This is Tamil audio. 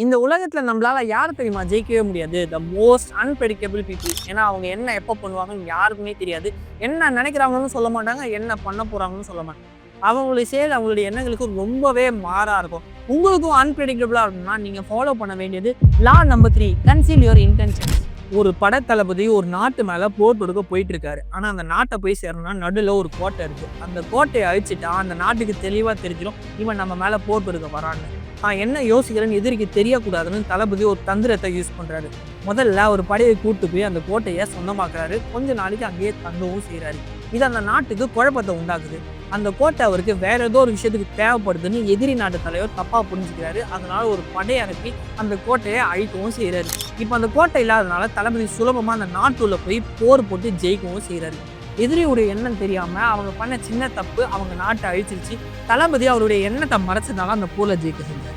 இந்த உலகத்துல நம்மளால யார் தெரியுமா ஜெயிக்கவே முடியாது? The most unpredictable people. ஏன்னா அவங்க என்ன எப்போ பண்ணுவாங்கன்னு யாருக்குமே தெரியாது. என்ன நினைக்கிறாங்கன்னு சொல்ல மாட்டாங்க, என்ன பண்ண போறாங்கன்னு சொல்ல மாட்டாங்க. அவங்களுடைய செயல் அவங்களுடைய எண்ணங்களுக்கு ரொம்பவே மாறா இருக்கும். உங்களுக்கும் அன்பிரெடிக்டபிளா இருக்கும்னா நீங்க ஃபாலோ பண்ண வேண்டியது லா நம்பர் 3, கன்சீல் யுவர் இன்டென்ஷன்ஸ். ஒரு படத்தளபதி ஒரு நாட்டு மேல போர் தொடுக்க போயிட்டு இருக்காரு. ஆனா அந்த நாட்டை போய் சேரணும்னா நடுவில் ஒரு கோட்டை இருக்கு. அந்த கோட்டையை அழிச்சிட்டா அந்த நாட்டுக்கு தெளிவா தெரிஞ்சிடும் இவன் நம்ம மேல போர் தொடுக்க வரான்னு. நான் என்ன யோசிக்கிறேன்னு எதிரிக்கு தெரியக்கூடாதுன்னு தளபதி ஒரு தந்திரத்தை யூஸ் பண்றாரு. முதல்ல ஒரு படையை கூட்டு போய் அந்த கோட்டையை சொந்தமாக்குறாரு. கொஞ்ச நாளைக்கு அங்கேயே தங்கவும் செய்யறாரு. இது அந்த நாட்டுக்கு குழப்பத்தை உண்டாக்குது. அந்த கோட்டை அவருக்கு வேற ஏதோ ஒரு விஷயத்துக்கு தேவைப்படுதுன்னு எதிரி நாட்டு தலைவர் தப்பா புரிஞ்சுக்கிறாரு. அதனால ஒரு படையை அனுப்பி அந்த கோட்டையை அழிக்கவும் செய்யறாரு. இப்போ அந்த கோட்டை இல்லாதனால தளபதி சுலபமா அந்த நாட்டுள்ள போய் போர் போட்டு ஜெயிக்கவும் செய்யறாரு. எதிரியுடைய எண்ணம் தெரியாம அவங்க பண்ண சின்ன தப்பு அவங்க நாட்டை அழிச்சிருச்சு. தளபதி அவருடைய எண்ணத்தை மறைச்சதால அந்த போர்ல ஜெயிக்க செஞ்சாரு.